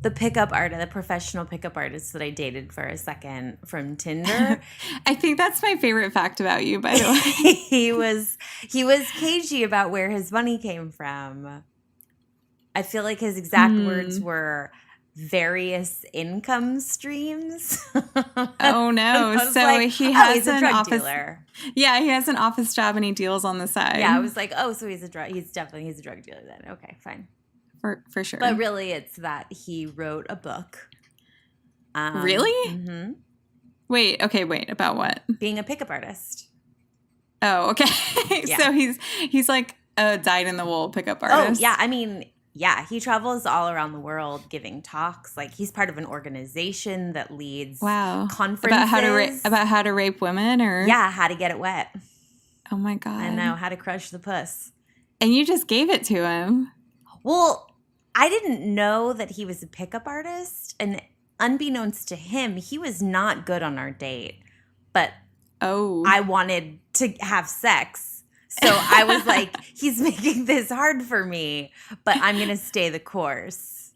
the pickup artist, the professional pickup artist that I dated for a second from Tinder. I think that's my favorite fact about you, by the way. he was cagey about where his money came from. I feel like his exact words were various income streams. Oh no! I was So like, he oh, has he's a an drug office. dealer. Yeah, he has an office job and he deals on the side. Yeah, I was like, oh, so he's a drug dealer then. Okay, fine. For sure. But really, it's that he wrote a book. Really? Mm-hmm. Wait. About what? Being a pickup artist. Oh, okay. Yeah. So he's like a dyed-in-the-wool pickup Oh, artist. yeah. I mean, yeah, he travels all around the world giving talks. Like, he's part of an organization that leads conferences. About how to rape women, or yeah, how to get it wet. Oh my God. I know, how to crush the puss. And you just gave it to him. Well, I didn't know that he was a pickup artist, and unbeknownst to him, he was not good on our date. But I wanted to have sex. So I was like, he's making this hard for me, but I'm going to stay the course.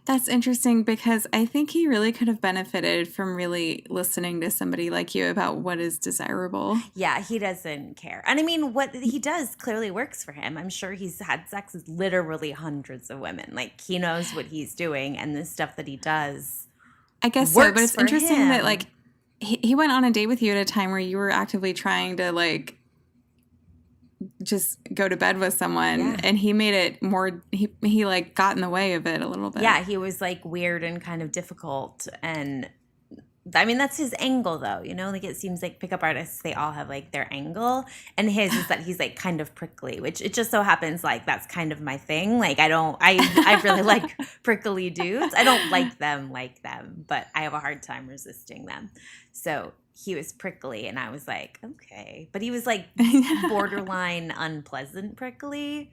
That's interesting because I think he really could have benefited from really listening to somebody like you about what is desirable. Yeah, he doesn't care. And I mean, what he does clearly works for him. I'm sure he's had sex with literally hundreds of women. Like, he knows what he's doing, and the stuff that he does I guess so, but it's interesting that, like, he went on a date with you at a time where you were actively trying to, like, just go to bed with someone, and he made it more, he like got in the way of it a little bit. Yeah, he was like weird and kind of difficult, and I mean, that's his angle though, you know, like it seems like pickup artists, they all have like their angle, and his is that he's like kind of prickly, which it just so happens like that's kind of my thing. Like I really like prickly dudes. I don't like them, but I have a hard time resisting them. So he was prickly, and I was like, okay. But he was like borderline unpleasant prickly,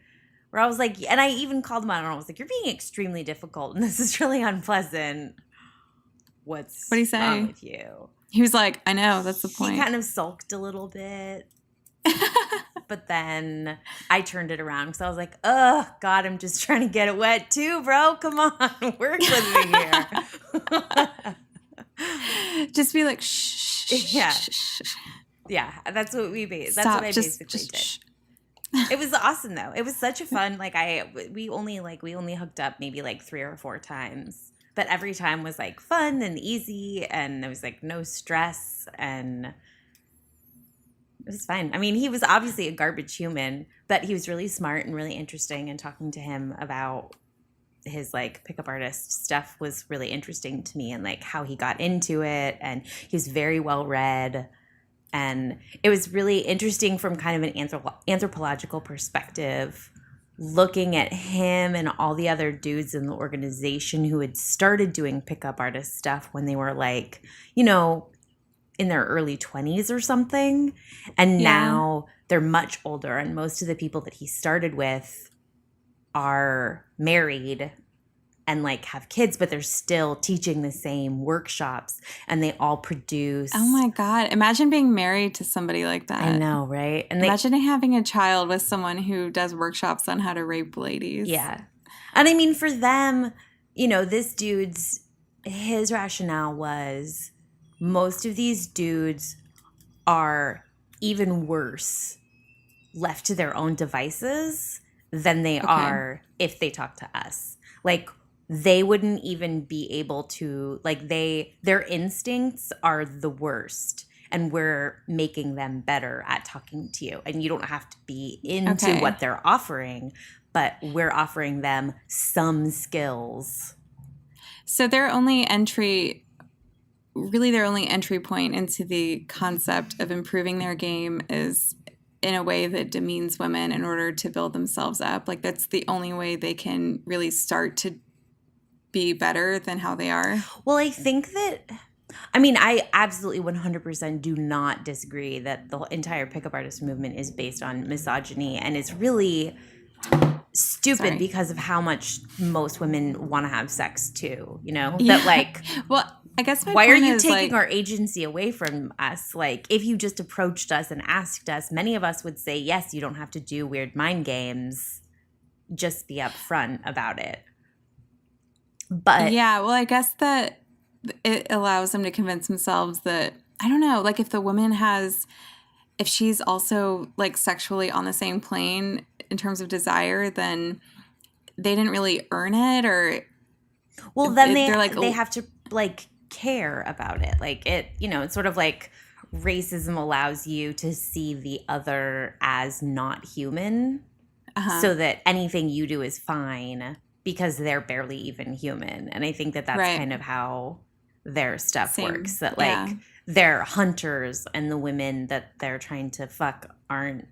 where I was like, and I even called him out, and I was like, you're being extremely difficult, and this is really unpleasant. What'd he say? Wrong with you? He was like, I know, that's the point. He kind of sulked a little bit. But then I turned it around because I was like, oh, God, I'm just trying to get it wet too, bro. Come on, work with me here. Just be like, shh. Yeah. Yeah, that's what we made. That's what I basically did. It was awesome though. It was such a fun, like we only hooked up maybe like 3 or 4 times. But every time was like fun and easy, and there was like no stress, and it was fine. I mean, he was obviously a garbage human, but he was really smart and really interesting, and talking to him about his like pickup artist stuff was really interesting to me, and like how he got into it, and he was very well read, and it was really interesting from kind of an anthropological perspective, looking at him and all the other dudes in the organization who had started doing pickup artist stuff when they were like, you know, in their early 20s or something, and now they're much older, and most of the people that he started with are married and like have kids, but they're still teaching the same workshops, and they all produce. Oh my God. Imagine being married to somebody like that. I know, right? And imagine having a child with someone who does workshops on how to rape ladies. Yeah. And I mean, for them, you know, his rationale was most of these dudes are even worse left to their own devices than they are if they talk to us. Like, they wouldn't even be able to, like, their instincts are the worst, and we're making them better at talking to you. And you don't have to be into what they're offering, but we're offering them some skills. So their only entry point into the concept of improving their game is in a way that demeans women in order to build themselves up. Like, that's the only way they can really start to be better than how they are. Well, I think that, I mean, I absolutely 100% do not disagree that the entire pickup artist movement is based on misogyny, and it's really stupid because of how much most women want to have sex too, you know? Yeah. That like, well, I guess why are you taking our agency away from us? Like, if you just approached us and asked us, many of us would say, yes, you don't have to do weird mind games. Just be upfront about it. But yeah, well, I guess that it allows them to convince themselves that, I don't know, like if the woman if she's also like sexually on the same plane in terms of desire, then they didn't really earn it, or well, then they have to like care about it. Like it, it's sort of like racism allows you to see the other as not human, so that anything you do is fine because they're barely even human. And I think that that's kind of how their stuff works. That like they're hunters, and the women that they're trying to fuck aren't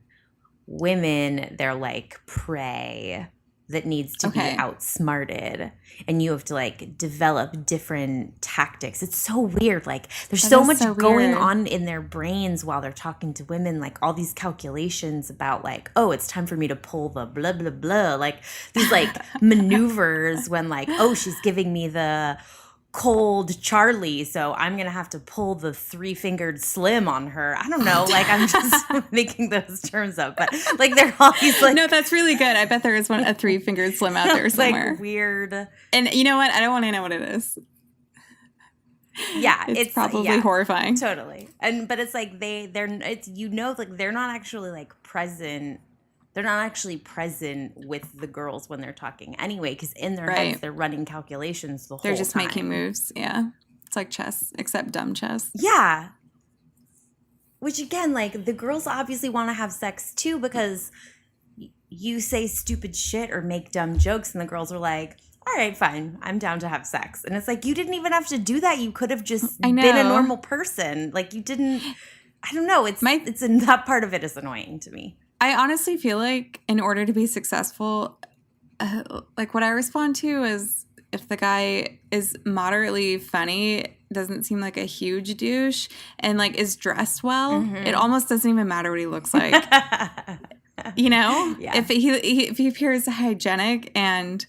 women. They're like prey that needs to be outsmarted, and you have to like develop different tactics. It's so weird. Like there's so much going on in their brains while they're talking to women, like all these calculations about like, oh, it's time for me to pull the blah blah blah, like these like maneuvers when like, oh, she's giving me the cold Charlie, so I'm gonna have to pull the 3-fingered slim on her. I don't know, like I'm just making those terms up, but like they're always like, no, that's really good. I bet there is a 3-fingered slim out there somewhere. Like weird. And you know what? I don't want to know what it is. Yeah, it's probably horrifying. Totally. But it's like they're like they're not actually like present. They're not actually present with the girls when they're talking anyway, because in their heads they're running calculations the whole time. They're just making moves, yeah. It's like chess, except dumb chess. Yeah. Which again, like the girls obviously want to have sex too, because you say stupid shit or make dumb jokes and the girls are like, all right, fine, I'm down to have sex. And it's like, you didn't even have to do that. You could have just been a normal person. Like you didn't, I don't know. That part of it is annoying to me. I honestly feel like in order to be successful, like what I respond to is if the guy is moderately funny, doesn't seem like a huge douche, and like is dressed well, it almost doesn't even matter what he looks like. You know? Yeah. If he appears hygienic and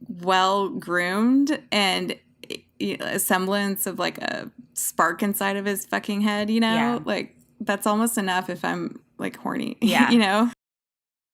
well groomed and a semblance of like a spark inside of his fucking head, like that's almost enough if I'm like horny, yeah.